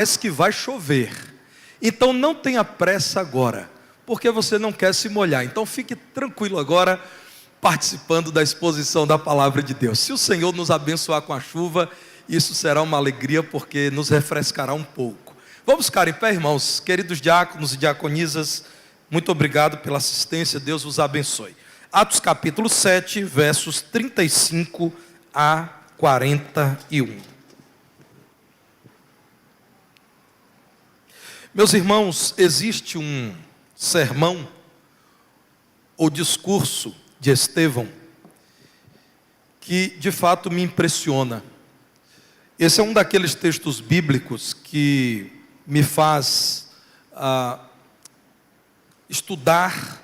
parece que vai chover. Então não tenha pressa agora, porque você não quer se molhar. Então fique tranquilo agora, participando da exposição da palavra de Deus. Se o Senhor nos abençoar com a chuva, isso será uma alegria, porque nos refrescará um pouco. Vamos ficar em pé, irmãos, queridos diáconos e diaconisas, muito obrigado pela assistência, Deus vos abençoe. Atos capítulo 7, versos 35 a 41. Meus irmãos, existe um sermão ou discurso de Estevão que de fato me impressiona. Esse é um daqueles textos bíblicos que me faz estudar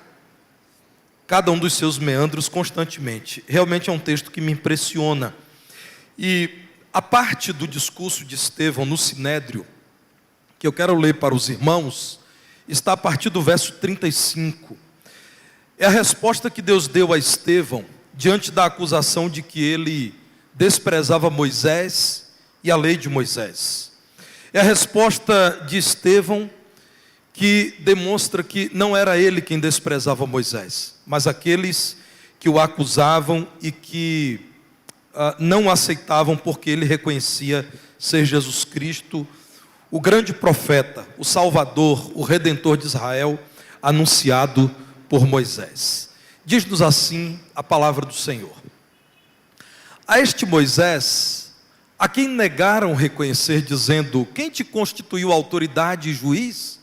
cada um dos seus meandros constantemente. Realmente é um texto que me impressiona. E a parte do discurso de Estevão no Sinédrio, que eu quero ler para os irmãos, está a partir do verso 35. É a resposta que Deus deu a Estevão diante da acusação de que ele desprezava Moisés e a lei de Moisés. É a resposta de Estevão que demonstra que não era ele quem desprezava Moisés, mas aqueles que o acusavam e que não o aceitavam porque ele reconhecia ser Jesus Cristo, o grande profeta, o Salvador, o Redentor de Israel, anunciado por Moisés. Diz-nos assim a palavra do Senhor: a este Moisés, a quem negaram reconhecer, dizendo: quem te constituiu autoridade e juiz?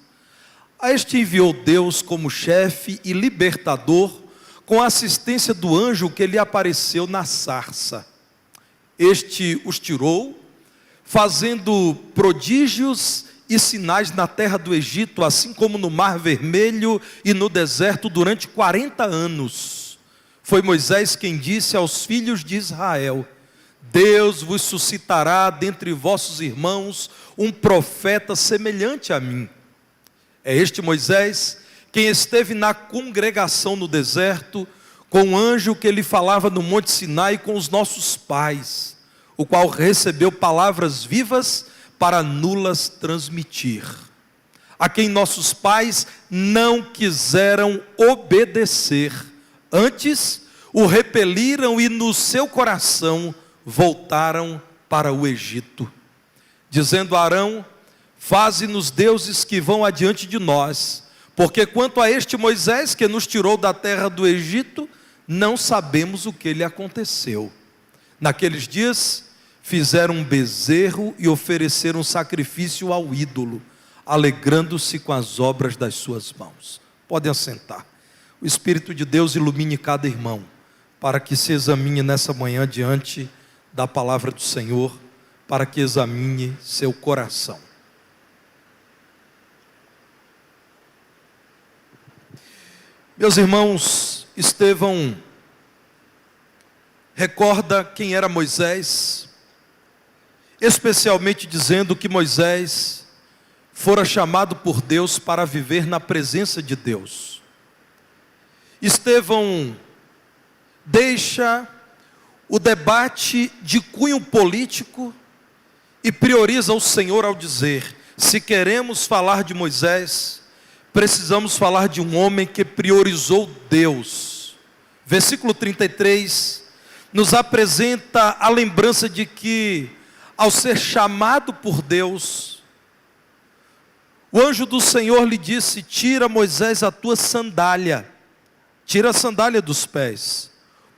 A este enviou Deus como chefe e libertador, com a assistência do anjo que lhe apareceu na sarça. Este os tirou, fazendo prodígios e sinais na terra do Egito, assim como no Mar Vermelho e no deserto durante 40 anos. Foi Moisés quem disse aos filhos de Israel: Deus vos suscitará dentre vossos irmãos um profeta semelhante a mim. É este Moisés quem esteve na congregação no deserto, com o anjo que lhe falava no Monte Sinai com os nossos pais, o qual recebeu palavras vivas para nulas transmitir, a quem nossos pais não quiseram obedecer, antes o repeliram e no seu coração voltaram para o Egito, dizendo a Arão: faze-nos deuses que vão adiante de nós, porque quanto a este Moisés que nos tirou da terra do Egito, não sabemos o que lhe aconteceu. Naqueles dias fizeram um bezerro e ofereceram um sacrifício ao ídolo, alegrando-se com as obras das suas mãos. Podem assentar. O Espírito de Deus ilumine cada irmão, para que se examine nessa manhã diante da palavra do Senhor, para que examine seu coração. Meus irmãos, Estevão recorda quem era Moisés, especialmente dizendo que Moisés fora chamado por Deus para viver na presença de Deus. Estevão deixa o debate de cunho político e prioriza o Senhor ao dizer: se queremos falar de Moisés, precisamos falar de um homem que priorizou Deus. Versículo 33 nos apresenta a lembrança de que, ao ser chamado por Deus, o anjo do Senhor lhe disse: tira, Moisés, a tua sandália, tira a sandália dos pés,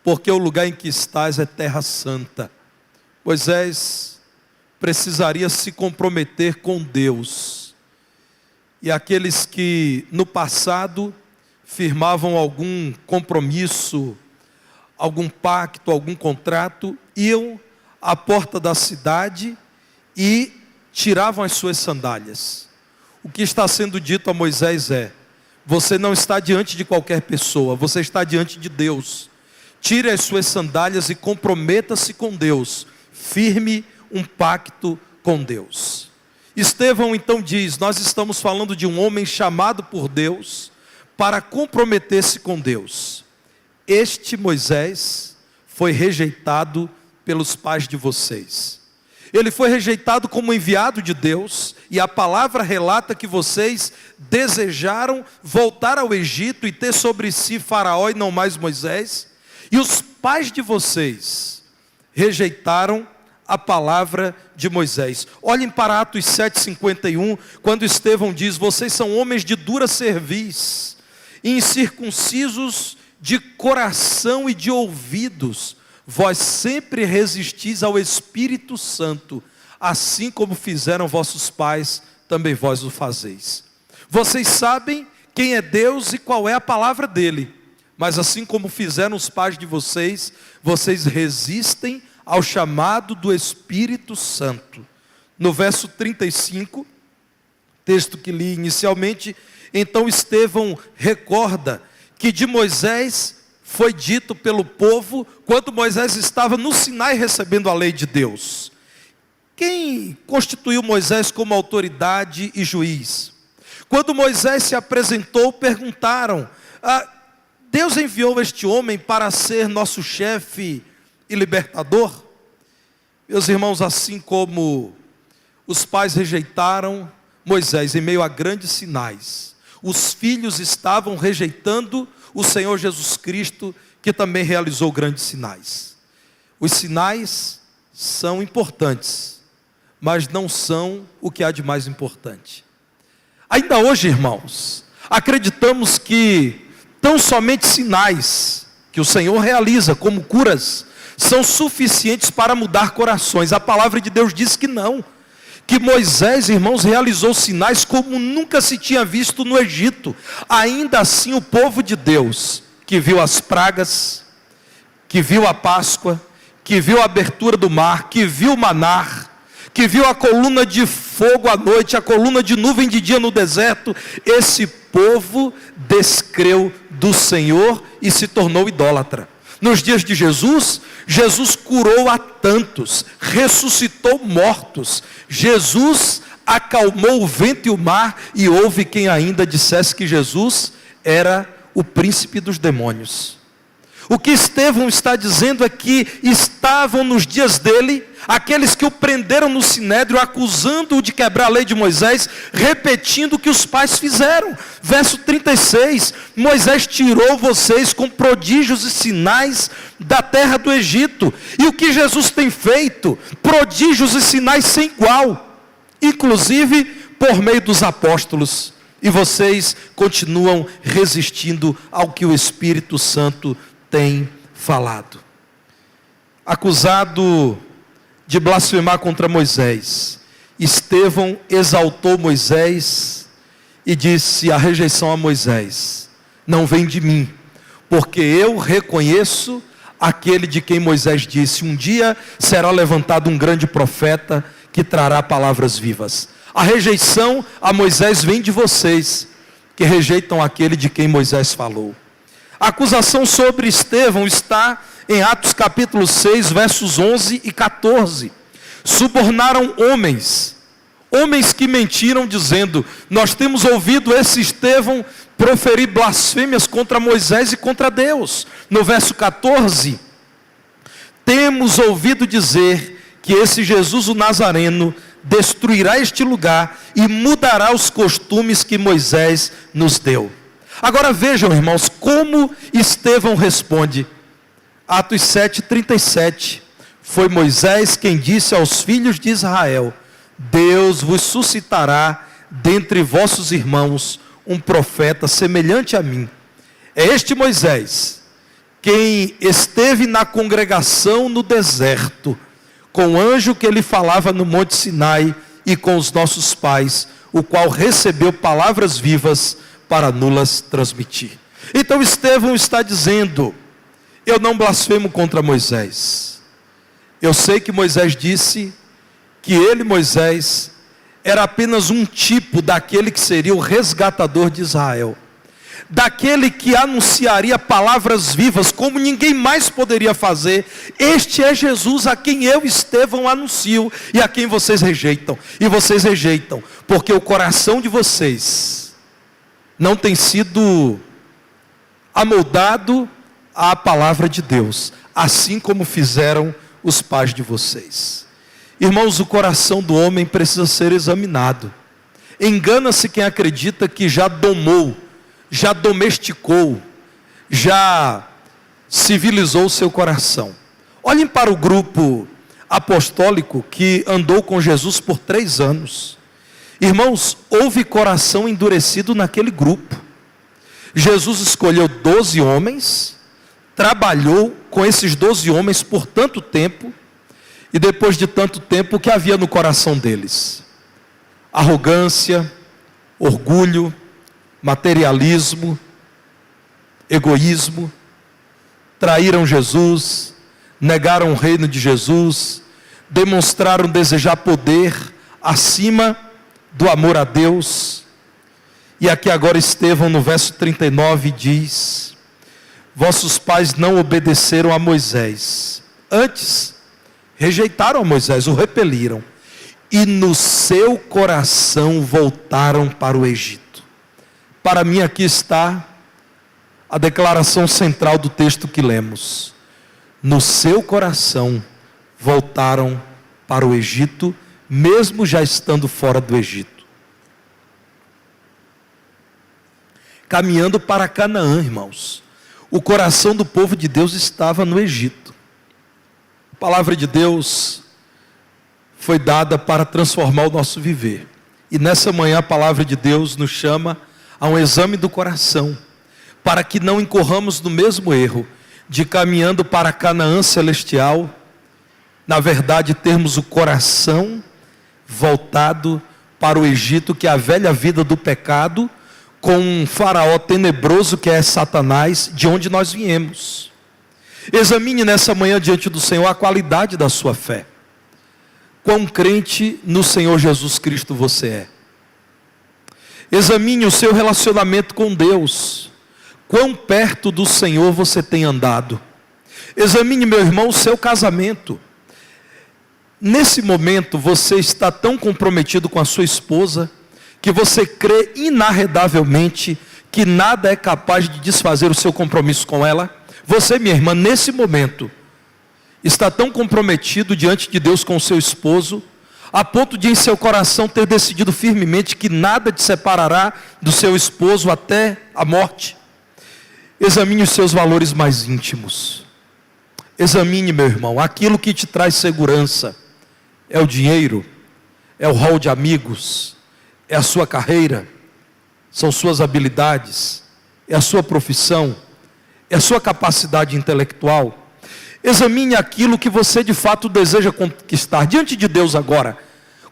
porque o lugar em que estás é terra santa. Moisés precisaria se comprometer com Deus. E aqueles que no passado firmavam algum compromisso, algum pacto, algum contrato, iam à porta da cidade e tiravam as suas sandálias. O que está sendo dito a Moisés é: você não está diante de qualquer pessoa, você está diante de Deus. Tire as suas sandálias e comprometa-se com Deus. Firme um pacto com Deus. Estevão então diz: nós estamos falando de um homem chamado por Deus para comprometer-se com Deus. Este Moisés foi rejeitado pelos pais de vocês. ele foi rejeitado como enviado de Deus, e a palavra relata que vocês desejaram voltar ao Egito e ter sobre si Faraó e não mais Moisés, e os pais de vocês rejeitaram a palavra de Moisés. Olhem para Atos 7,51, quando Estevão diz: vocês são homens de dura cerviz, incircuncisos de coração e de ouvidos, vós sempre resistis ao Espírito Santo, assim como fizeram vossos pais, também vós o fazeis. Vocês sabem quem é Deus e qual é a palavra dele, mas assim como fizeram os pais de vocês, vocês resistem ao chamado do Espírito Santo. No verso 35, texto que li inicialmente, então Estevão recorda que de Moisés foi dito pelo povo, quando Moisés estava no Sinai recebendo a lei de Deus. Quem constituiu Moisés como autoridade e juiz? Quando Moisés se apresentou, perguntaram: Deus enviou este homem para ser nosso chefe e libertador? Meus irmãos, assim como os pais rejeitaram Moisés em meio a grandes sinais, os filhos estavam rejeitando o Senhor Jesus Cristo, que também realizou grandes sinais. Os sinais são importantes, mas não são o que há de mais importante. Ainda hoje, irmãos, acreditamos que tão somente sinais que o Senhor realiza, como curas, são suficientes para mudar corações. A palavra de Deus diz que não. Que Moisés, irmãos, realizou sinais como nunca se tinha visto no Egito. Ainda assim, o povo de Deus, que viu as pragas, que viu a Páscoa, que viu a abertura do mar, que viu o maná, que viu a coluna de fogo à noite, a coluna de nuvem de dia no deserto, esse povo descreu do Senhor e se tornou idólatra. Nos dias de Jesus, Jesus curou a tantos, ressuscitou mortos, Jesus acalmou o vento e o mar, e houve quem ainda dissesse que Jesus era o príncipe dos demônios. O que Estevão está dizendo é que estavam nos dias dele aqueles que o prenderam no sinédrio, acusando-o de quebrar a lei de Moisés, repetindo o que os pais fizeram. Verso 36, Moisés tirou vocês com prodígios e sinais da terra do Egito. E o que Jesus tem feito? Prodígios e sinais sem igual, inclusive por meio dos apóstolos. E vocês continuam resistindo ao que o Espírito Santo tem falado. Acusado de blasfemar contra Moisés, Estevão exaltou Moisés e disse: a rejeição a Moisés não vem de mim, porque eu reconheço aquele de quem Moisés disse: um dia será levantado um grande profeta que trará palavras vivas. A rejeição a Moisés vem de vocês, que rejeitam aquele de quem Moisés falou. A acusação sobre Estevão está em Atos capítulo 6, versos 11 e 14. Subornaram homens que mentiram, dizendo: nós temos ouvido esse Estevão proferir blasfêmias contra Moisés e contra Deus. No verso 14, temos ouvido dizer que esse Jesus o Nazareno destruirá este lugar e mudará os costumes que Moisés nos deu. Agora vejam, irmãos, como Estevão responde. Atos 7:37, foi Moisés quem disse aos filhos de Israel: Deus vos suscitará dentre vossos irmãos um profeta semelhante a mim. É este Moisés, quem esteve na congregação no deserto, com o anjo que ele falava no monte Sinai e com os nossos pais, o qual recebeu palavras vivas para nulas transmitir. Então Estevão está dizendo: eu não blasfemo contra Moisés. Eu sei que Moisés disse que ele, Moisés, era apenas um tipo daquele que seria o resgatador de Israel, daquele que anunciaria palavras vivas como ninguém mais poderia fazer. Este é Jesus a quem eu, Estevão, anuncio e a quem vocês rejeitam. E vocês rejeitam porque o coração de vocês não tem sido amoldado à palavra de Deus, assim como fizeram os pais de vocês. Irmãos, o coração do homem precisa ser examinado. Engana-se quem acredita que já domou, já domesticou, já civilizou o seu coração. Olhem para o grupo apostólico que andou com Jesus por 3 anos. Irmãos, houve coração endurecido naquele grupo. Jesus escolheu 12 homens, trabalhou com esses 12 homens por tanto tempo, e depois de tanto tempo, o que havia no coração deles? Arrogância, orgulho, materialismo, egoísmo. Traíram Jesus, negaram o reino de Jesus, demonstraram desejar poder acima do amor a Deus. E aqui agora Estevão no verso 39 diz: vossos pais não obedeceram a Moisés, antes rejeitaram a Moisés, o repeliram, e no seu coração voltaram para o Egito. Para mim aqui está a declaração central do texto que lemos: no seu coração voltaram para o Egito, mesmo já estando fora do Egito. Caminhando para Canaã, irmãos, o coração do povo de Deus estava no Egito. A palavra de Deus foi dada para transformar o nosso viver. E nessa manhã a palavra de Deus nos chama a um exame do coração, para que não incorramos no mesmo erro de, caminhando para Canaã celestial, na verdade termos o coração voltado para o Egito, que é a velha vida do pecado, com um faraó tenebroso que é Satanás, de onde nós viemos. Examine nessa manhã diante do Senhor a qualidade da sua fé. Quão crente no Senhor Jesus Cristo você é. Examine o seu relacionamento com Deus. Quão perto do Senhor você tem andado. Examine, meu irmão, o seu casamento. Nesse momento você está tão comprometido com a sua esposa, que você crê inarredavelmente que nada é capaz de desfazer o seu compromisso com ela. Você, minha irmã, nesse momento, está tão comprometido diante de Deus com o seu esposo, a ponto de em seu coração ter decidido firmemente que nada te separará do seu esposo até a morte. Examine os seus valores mais íntimos. Examine, meu irmão, aquilo que te traz segurança. É o dinheiro? É o rol de amigos? É a sua carreira? São suas habilidades? É a sua profissão? É a sua capacidade intelectual? Examine aquilo que você de fato deseja conquistar. Diante de Deus agora,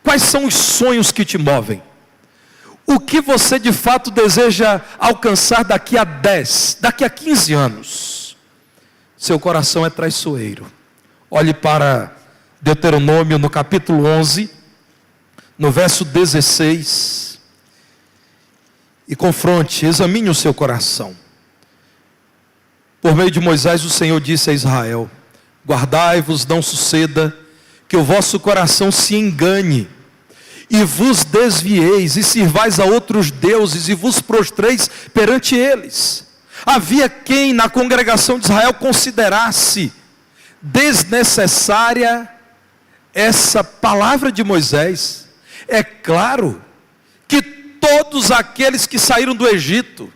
quais são os sonhos que te movem? O que você de fato deseja alcançar daqui a 10, daqui a 15 anos? Seu coração é traiçoeiro. Olhe para Deuteronômio no capítulo 11, no verso 16, e confronte, examine o seu coração. Por meio de Moisés, o Senhor disse a Israel: guardai-vos, não suceda que o vosso coração se engane, e vos desvieis, e sirvais a outros deuses, e vos prostreis perante eles. Havia quem na congregação de Israel considerasse desnecessária essa palavra de Moisés. É claro que todos aqueles que saíram do Egito,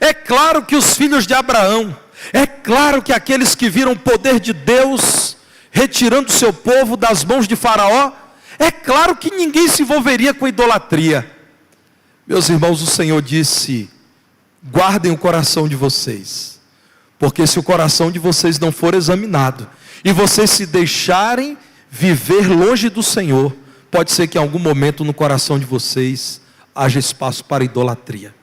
é claro que os filhos de Abraão, é claro que aqueles que viram o poder de Deus retirando o seu povo das mãos de Faraó, é claro que ninguém se envolveria com idolatria. Meus irmãos, o Senhor disse: guardem o coração de vocês, porque se o coração de vocês não for examinado, e vocês se deixarem viver longe do Senhor, pode ser que em algum momento no coração de vocês haja espaço para idolatria.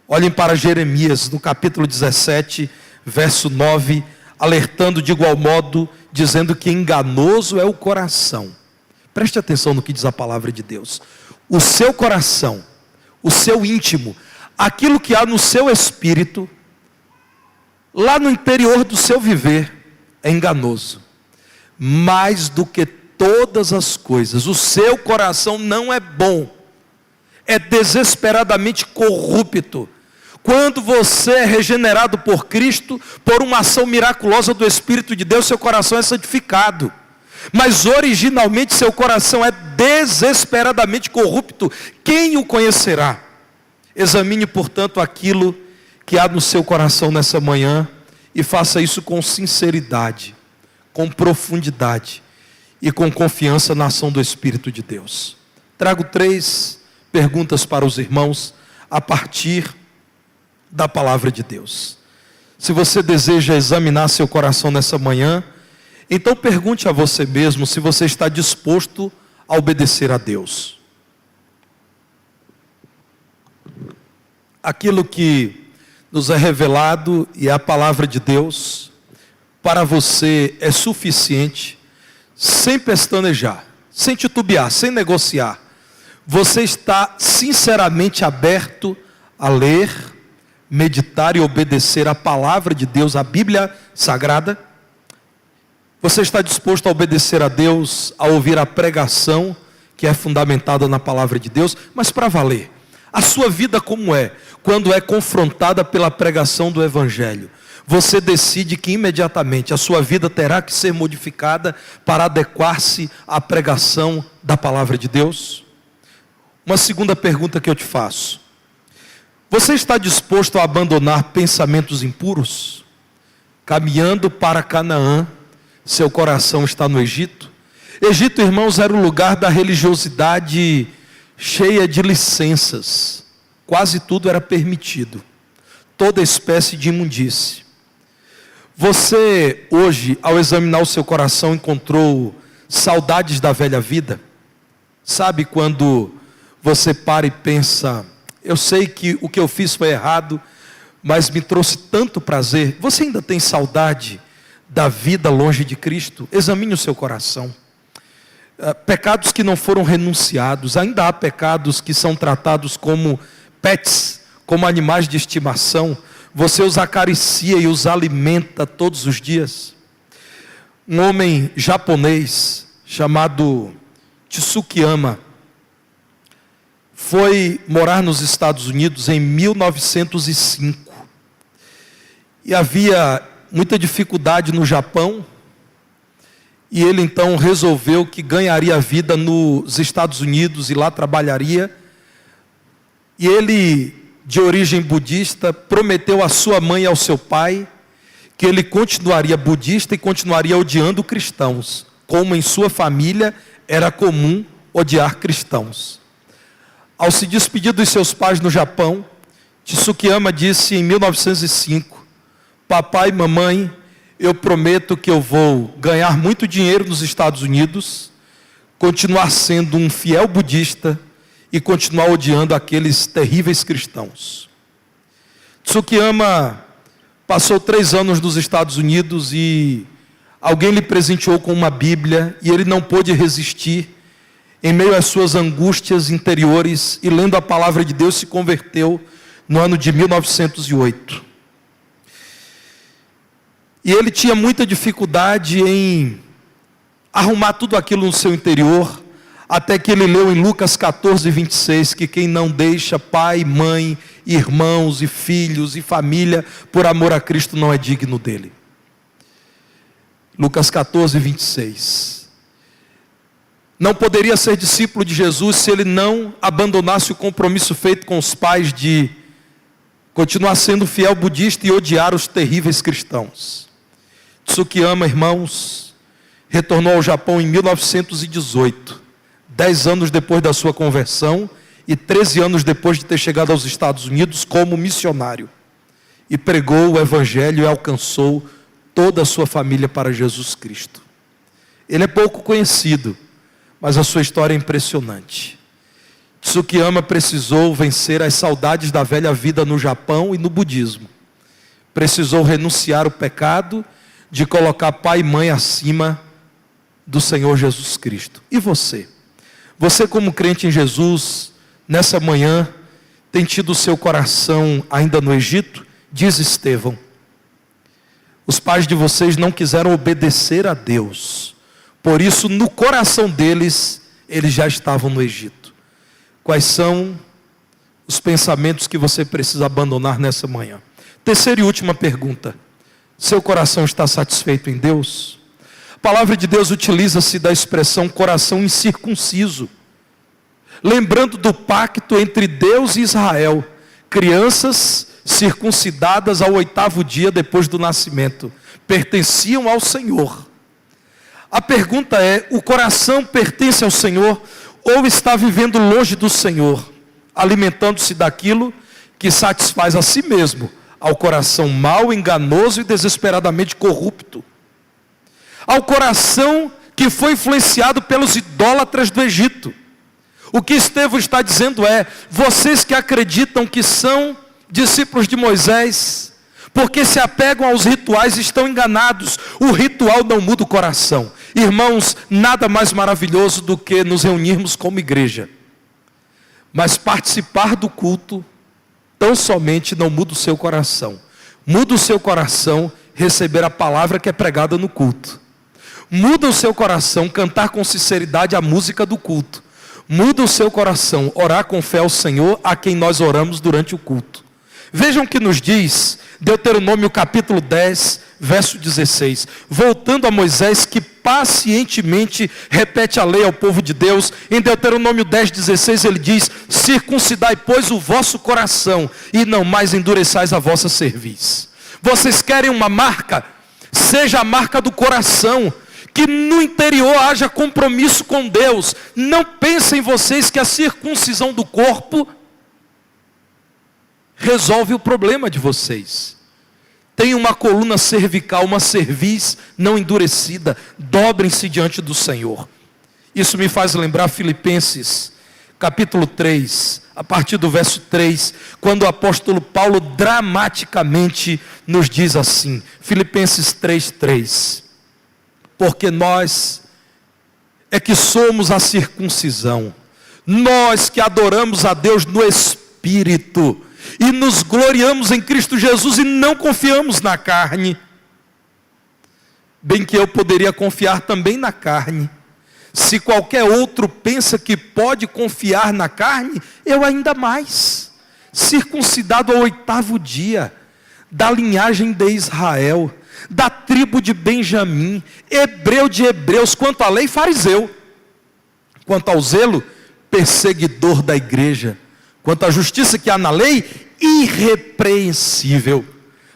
Olhem para Jeremias, no capítulo 17, verso 9, alertando de igual modo, dizendo que enganoso é o coração. Preste atenção no que diz a palavra de Deus. O seu coração, o seu íntimo, aquilo que há no seu espírito, lá no interior do seu viver, é enganoso. Mais do que todas as coisas, o seu coração não é bom, é desesperadamente corrupto. Quando você é regenerado por Cristo, por uma ação miraculosa do Espírito de Deus, seu coração é santificado. mas originalmente seu coração é desesperadamente corrupto. Quem o conhecerá? Examine, portanto, aquilo que há no seu coração nessa manhã e faça isso com sinceridade, com profundidade e com confiança na ação do Espírito de Deus. Trago 3 perguntas para os irmãos a partir da palavra de Deus. Se você deseja examinar seu coração nessa manhã, então pergunte a você mesmo se você está disposto a obedecer a Deus. Aquilo que nos é revelado e é a palavra de Deus, para você é suficiente, sem pestanejar, sem titubear, sem negociar. Você está sinceramente aberto a ler, meditar e obedecer a palavra de Deus, a Bíblia Sagrada? Você está disposto a obedecer a Deus, a ouvir a pregação que é fundamentada na palavra de Deus, mas para valer? A sua vida como é, quando é confrontada pela pregação do Evangelho? Você decide que imediatamente a sua vida terá que ser modificada para adequar-se à pregação da palavra de Deus? Uma segunda pergunta que eu te faço: você está disposto a abandonar pensamentos impuros? Caminhando para Canaã, seu coração está no Egito? Egito, irmãos, era o lugar da religiosidade cheia de licenças. Quase tudo era permitido, toda espécie de imundície. Você hoje, ao examinar o seu coração, encontrou saudades da velha vida? Sabe quando você para e pensa: eu sei que o que eu fiz foi errado, mas me trouxe tanto prazer. Você ainda tem saudade da vida longe de Cristo? Examine o seu coração. Pecados que não foram renunciados. Ainda há pecados que são tratados como pets, como animais de estimação. Você os acaricia e os alimenta todos os dias. Um homem japonês chamado Tsukiyama foi morar nos Estados Unidos em 1905. E havia muita dificuldade no Japão. E ele então resolveu que ganharia vida nos Estados Unidos e lá trabalharia. E ele, de origem budista, prometeu à sua mãe e ao seu pai que ele continuaria budista e continuaria odiando cristãos, como em sua família era comum odiar cristãos. Ao se despedir dos seus pais no Japão, Tsukiyama disse em 1905: papai e mamãe, eu prometo que eu vou ganhar muito dinheiro nos Estados Unidos, continuar sendo um fiel budista e continuar odiando aqueles terríveis cristãos. Tsukiyama passou 3 anos nos Estados Unidos e alguém lhe presenteou com uma Bíblia e ele não pôde resistir. Em meio às suas angústias interiores e lendo a palavra de Deus, se converteu no ano de 1908. E ele tinha muita dificuldade em arrumar tudo aquilo no seu interior, até que ele leu em Lucas 14, 26, que quem não deixa pai, mãe, irmãos e filhos e família por amor a Cristo não é digno dele. Lucas 14, 26. Não poderia ser discípulo de Jesus se ele não abandonasse o compromisso feito com os pais de continuar sendo fiel budista e odiar os terríveis cristãos. Tsukiyama, irmãos, retornou ao Japão em 1918, 10 anos depois da sua conversão e 13 anos depois de ter chegado aos Estados Unidos como missionário. E pregou o Evangelho e alcançou toda a sua família para Jesus Cristo. Ele é pouco conhecido, mas a sua história é impressionante. Tsukiyama precisou vencer as saudades da velha vida no Japão e no budismo. Precisou renunciar o pecado de colocar pai e mãe acima do Senhor Jesus Cristo. E você? Você, como crente em Jesus, nessa manhã, tem tido o seu coração ainda no Egito? Diz Estevão: os pais de vocês não quiseram obedecer a Deus, por isso no coração deles, eles já estavam no Egito. Quais são os pensamentos que você precisa abandonar nessa manhã? Terceira e última pergunta: seu coração está satisfeito em Deus? A palavra de Deus utiliza-se da expressão coração incircunciso, lembrando do pacto entre Deus e Israel, crianças circuncidadas ao 8º dia depois do nascimento, pertenciam ao Senhor. A pergunta é: o coração pertence ao Senhor ou está vivendo longe do Senhor, alimentando-se daquilo que satisfaz a si mesmo, ao coração mau, enganoso e desesperadamente corrupto, ao coração que foi influenciado pelos idólatras do Egito? O que Estevão está dizendo é: vocês que acreditam que são discípulos de Moisés, porque se apegam aos rituais, estão enganados. O ritual não muda o coração. Irmãos, nada mais maravilhoso do que nos reunirmos como igreja, mas participar do culto tão somente não muda o seu coração. Muda o seu coração receber a palavra que é pregada no culto. Muda o seu coração cantar com sinceridade a música do culto. Muda o seu coração orar com fé ao Senhor, a quem nós oramos durante o culto. Vejam o que nos diz Deuteronômio capítulo 10, verso 16. Voltando a Moisés, que pacientemente repete a lei ao povo de Deus, em Deuteronômio 10, 16 ele diz: circuncidai, pois, o vosso coração, e não mais endureçais a vossa cerviz. Vocês querem uma marca? Seja a marca do coração, que no interior haja compromisso com Deus. Não pensem vocês que a circuncisão do corpo resolve o problema de vocês. Tem uma coluna cervical, uma cerviz não endurecida. Dobrem-se diante do Senhor. Isso me faz lembrar Filipenses capítulo 3, a partir do verso 3, quando o apóstolo Paulo dramaticamente nos diz assim, Filipenses 3:3: porque nós é que somos a circuncisão, nós que adoramos a Deus no Espírito, e nos gloriamos em Cristo Jesus e não confiamos na carne. Bem que eu poderia confiar também na carne. Se qualquer outro pensa que pode confiar na carne, eu ainda mais. Circuncidado ao 8º dia, da linhagem de Israel, da tribo de Benjamim, hebreu de hebreus, quanto à lei, fariseu, quanto ao zelo, perseguidor da igreja, quanto à justiça que há na lei, irrepreensível.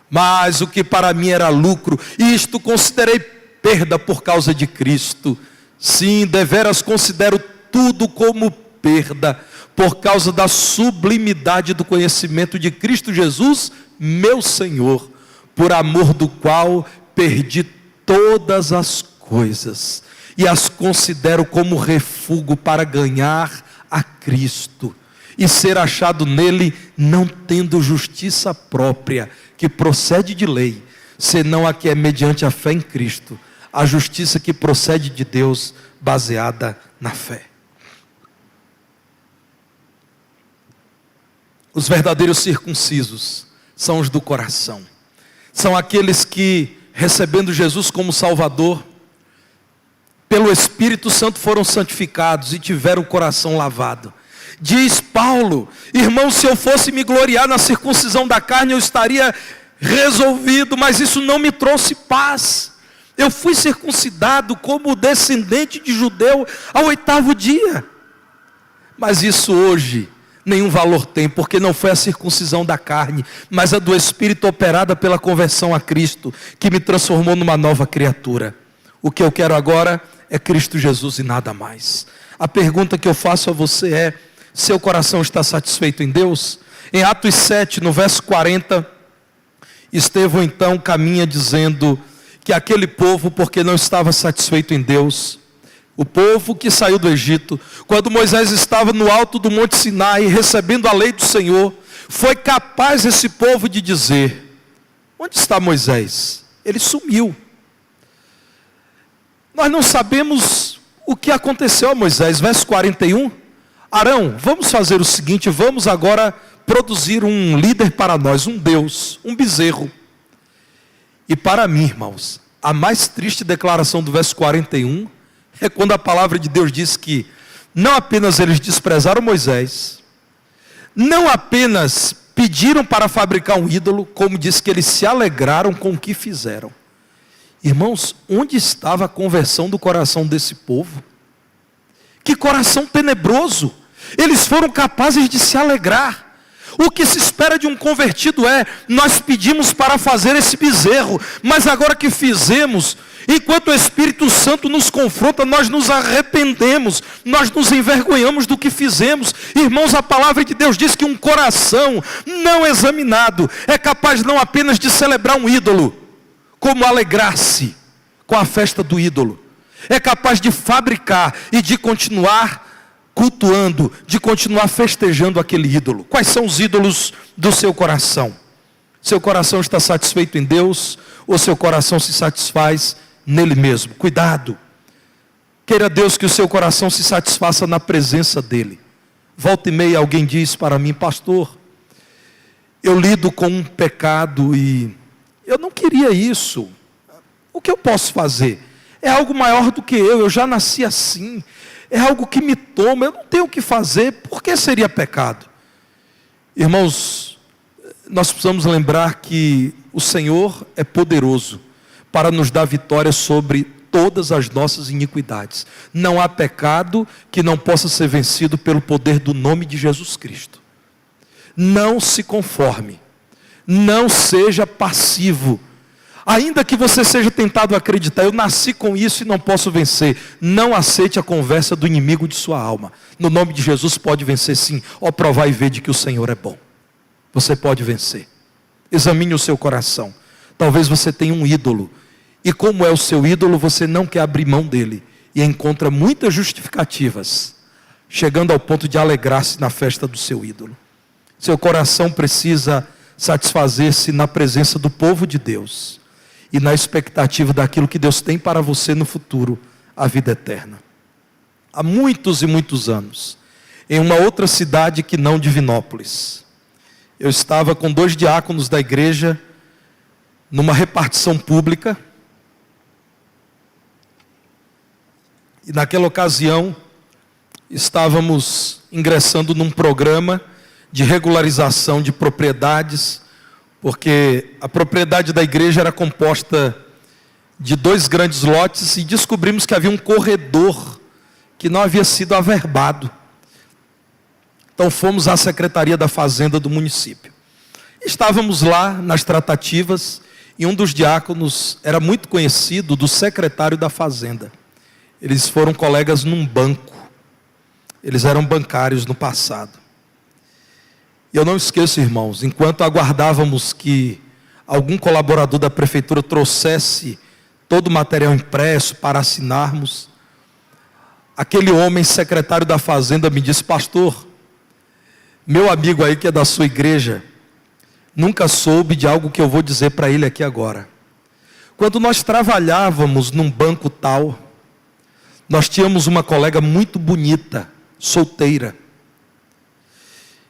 Mas o que para mim era lucro, isto considerei perda por causa de Cristo. Sim, deveras considero tudo como perda, por causa da sublimidade do conhecimento de Cristo Jesus, meu Senhor, por amor do qual perdi todas as coisas, e as considero como refúgio para ganhar a Cristo, e ser achado nele, não tendo justiça própria, que procede de lei, senão a que é mediante a fé em Cristo, a justiça que procede de Deus, baseada na fé. Os verdadeiros circuncisos são os do coração. São aqueles que, recebendo Jesus como Salvador, pelo Espírito Santo foram santificados e tiveram o coração lavado. Diz Paulo: irmão, se eu fosse me gloriar na circuncisão da carne, eu estaria resolvido, mas isso não me trouxe paz. Eu fui circuncidado como descendente de judeu ao 8º dia. Mas isso hoje nenhum valor tem, porque não foi a circuncisão da carne, mas a do Espírito operada pela conversão a Cristo, que me transformou numa nova criatura. O que eu quero agora é Cristo Jesus e nada mais. A pergunta que eu faço a você é: seu coração está satisfeito em Deus? Em Atos 7, no verso 40, Estevão então caminha dizendo que aquele povo, porque não estava satisfeito em Deus, o povo que saiu do Egito, quando Moisés estava no alto do Monte Sinai, recebendo a lei do Senhor, foi capaz esse povo de dizer: onde está Moisés? Ele sumiu. Nós não sabemos o que aconteceu a Moisés. Verso 41, Arão, vamos fazer o seguinte, vamos agora produzir um líder para nós, um Deus, um bezerro. E para mim, irmãos, a mais triste declaração do verso 41 é quando a palavra de Deus diz que não apenas eles desprezaram Moisés, não apenas pediram para fabricar um ídolo, como diz que eles se alegraram com o que fizeram. Irmãos, onde estava a conversão do coração desse povo? Que coração tenebroso! Eles foram capazes de se alegrar. O que se espera de um convertido é: nós pedimos para fazer esse bezerro, mas agora que fizemos, enquanto o Espírito Santo nos confronta, nós nos arrependemos, nós nos envergonhamos do que fizemos. Irmãos, a palavra de Deus diz que um coração não examinado é capaz não apenas de celebrar um ídolo, como alegrar-se com a festa do ídolo. É capaz de fabricar e de continuar cultuando, de continuar festejando aquele ídolo. Quais são os ídolos do seu coração? Seu coração está satisfeito em Deus ou seu coração se satisfaz nele mesmo? Cuidado. Queira Deus que o seu coração se satisfaça na presença dele. Volta e meia alguém diz para mim: pastor, eu lido com um pecado e eu não queria isso. O que eu posso fazer? É algo maior do que eu já nasci assim. É algo que me toma, eu não tenho o que fazer. Por que seria pecado? Irmãos, nós precisamos lembrar que o Senhor é poderoso para nos dar vitória sobre todas as nossas iniquidades. Não há pecado que não possa ser vencido pelo poder do nome de Jesus Cristo. Não se conforme, não seja passivo. Ainda que você seja tentado a acreditar: eu nasci com isso e não posso vencer. Não aceite a conversa do inimigo de sua alma. No nome de Jesus pode vencer sim. Ó, provar e ver de que o Senhor é bom. Você pode vencer. Examine o seu coração. Talvez você tenha um ídolo. E como é o seu ídolo, você não quer abrir mão dele. E encontra muitas justificativas, chegando ao ponto de alegrar-se na festa do seu ídolo. Seu coração precisa satisfazer-se na presença do povo de Deus e na expectativa daquilo que Deus tem para você no futuro, a vida eterna. Há muitos e muitos anos, em uma outra cidade que não Divinópolis, eu estava com 2 diáconos da igreja, numa repartição pública, e naquela ocasião, estávamos ingressando num programa de regularização de propriedades, porque a propriedade da igreja era composta de 2 grandes lotes e descobrimos que havia um corredor que não havia sido averbado. Então fomos à Secretaria da Fazenda do município. Estávamos lá nas tratativas e um dos diáconos era muito conhecido do secretário da Fazenda. Eles foram colegas num banco. Eles eram bancários no passado. E eu não esqueço, irmãos, enquanto aguardávamos que algum colaborador da prefeitura trouxesse todo o material impresso para assinarmos, aquele homem, secretário da Fazenda, me disse: pastor, meu amigo aí que é da sua igreja, nunca soube de algo que eu vou dizer para ele aqui agora. Quando nós trabalhávamos num banco tal, nós tínhamos uma colega muito bonita, solteira.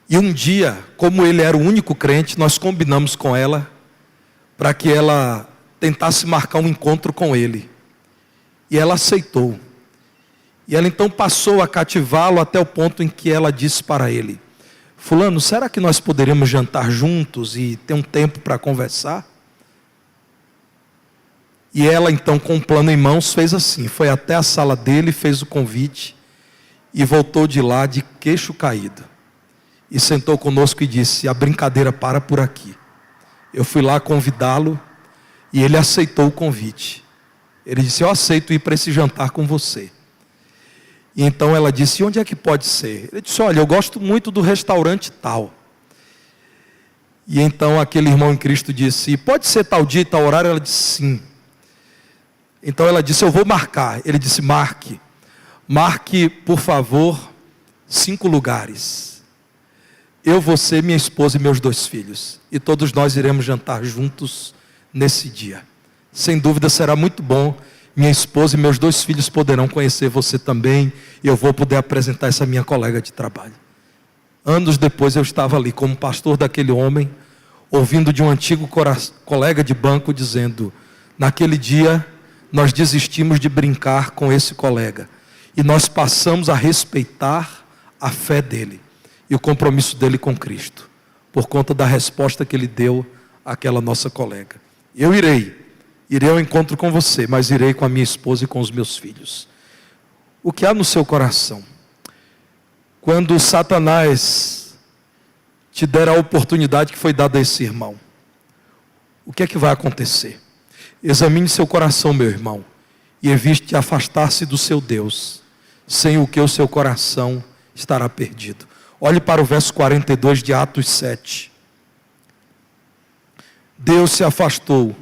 E um dia, como ele era o único crente, nós combinamos com ela para que ela tentasse marcar um encontro com ele. E ela aceitou. E ela então passou a cativá-lo até o ponto em que ela disse para ele: fulano, será que nós poderíamos jantar juntos e ter um tempo para conversar? E ela então, com um plano em mãos, fez assim, foi até a sala dele, fez o convite e voltou de lá de queixo caído. E sentou conosco e disse: a brincadeira para por aqui. Eu fui lá convidá-lo e ele aceitou o convite. Ele disse: eu aceito ir para esse jantar com você. E então ela disse: e onde é que pode ser? Ele disse: olha, eu gosto muito do restaurante tal. E então aquele irmão em Cristo disse: pode ser tal dia e tal horário? Ela disse: sim. Então ela disse: eu vou marcar. Ele disse: marque, por favor, 5 lugares. Eu, você, minha esposa e meus 2 filhos. E todos nós iremos jantar juntos nesse dia. Sem dúvida será muito bom. Minha esposa e meus 2 filhos poderão conhecer você também. E eu vou poder apresentar essa minha colega de trabalho. Anos depois eu estava ali como pastor daquele homem, ouvindo de um antigo colega de banco dizendo: naquele dia nós desistimos de brincar com esse colega. E nós passamos a respeitar a fé dele e o compromisso dele com Cristo, por conta da resposta que ele deu àquela nossa colega. Eu irei Irei ao encontro com você, mas irei com a minha esposa e com os meus filhos. O que há no seu coração? Quando Satanás te der a oportunidade que foi dada a esse irmão, o que é que vai acontecer? Examine seu coração, meu irmão, e evite afastar-se do seu Deus, sem o que o seu coração estará perdido. Olhe para o verso 42 de Atos 7. Deus se afastou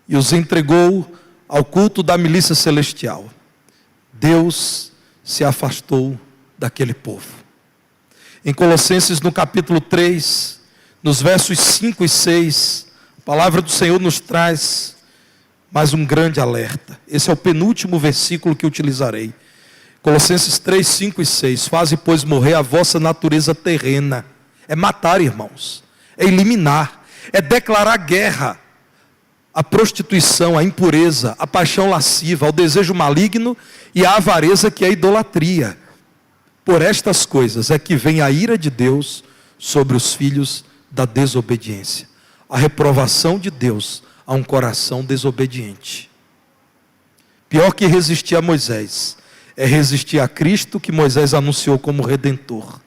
e os entregou ao culto da milícia celestial. Deus se afastou daquele povo. Em Colossenses, no capítulo 3, nos versos 5 e 6, a palavra do Senhor nos traz mais um grande alerta. Esse é o penúltimo versículo que utilizarei. Colossenses 3, 5 e 6. Faze, pois, morrer a vossa natureza terrena. É matar, irmãos. É eliminar. É declarar guerra à prostituição, à impureza, à paixão lasciva, ao desejo maligno e à avareza, que é a idolatria. Por estas coisas é que vem a ira de Deus sobre os filhos da desobediência. A reprovação de Deus a um coração desobediente. Pior que resistir a Moisés é resistir a Cristo, que Moisés anunciou como Redentor.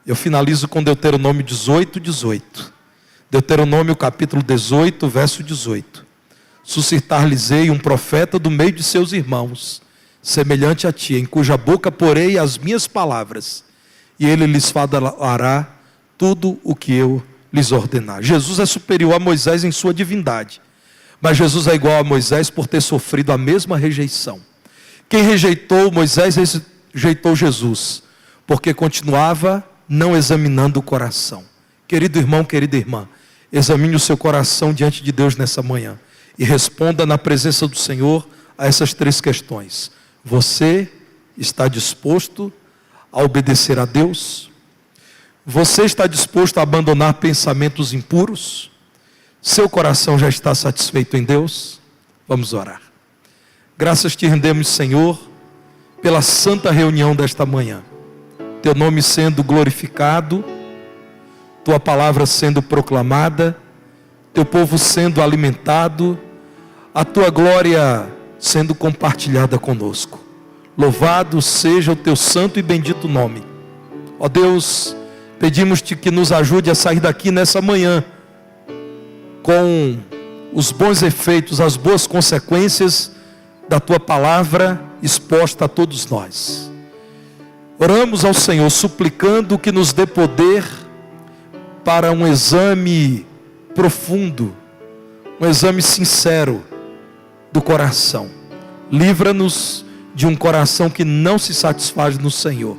Eu finalizo com Deuteronômio 18, 18. Deuteronômio capítulo 18, verso 18. Suscitar-lhes-ei um profeta do meio de seus irmãos, semelhante a ti, em cuja boca porei as minhas palavras, e ele lhes falará tudo o que eu lhes ordenar. Jesus é superior a Moisés em sua divindade, mas Jesus é igual a Moisés por ter sofrido a mesma rejeição. Quem rejeitou Moisés rejeitou Jesus, porque continuava não examinando o coração. Querido irmão, querida irmã, examine o seu coração diante de Deus nessa manhã e responda na presença do Senhor a essas três questões. Você está disposto a obedecer a Deus? Você está disposto a abandonar pensamentos impuros? Seu coração já está satisfeito em Deus? Vamos orar. Graças te rendemos, Senhor, pela santa reunião desta manhã. Teu nome sendo glorificado, tua palavra sendo proclamada, teu povo sendo alimentado, a tua glória sendo compartilhada conosco. Louvado seja o teu santo e bendito nome. Ó Deus, pedimos-te que nos ajude a sair daqui nessa manhã com os bons efeitos, as boas consequências da tua palavra exposta a todos nós. Oramos ao Senhor suplicando que nos dê poder para um exame profundo, um exame sincero do coração. Livra-nos de um coração que não se satisfaz no Senhor.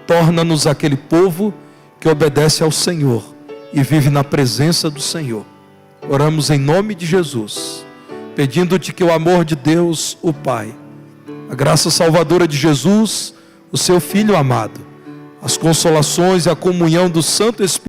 Torna-nos aquele povo que obedece ao Senhor e vive na presença do Senhor. Oramos em nome de Jesus, pedindo-te que o amor de Deus, o Pai, a graça salvadora de Jesus, o seu Filho amado, as consolações e a comunhão do Santo Espírito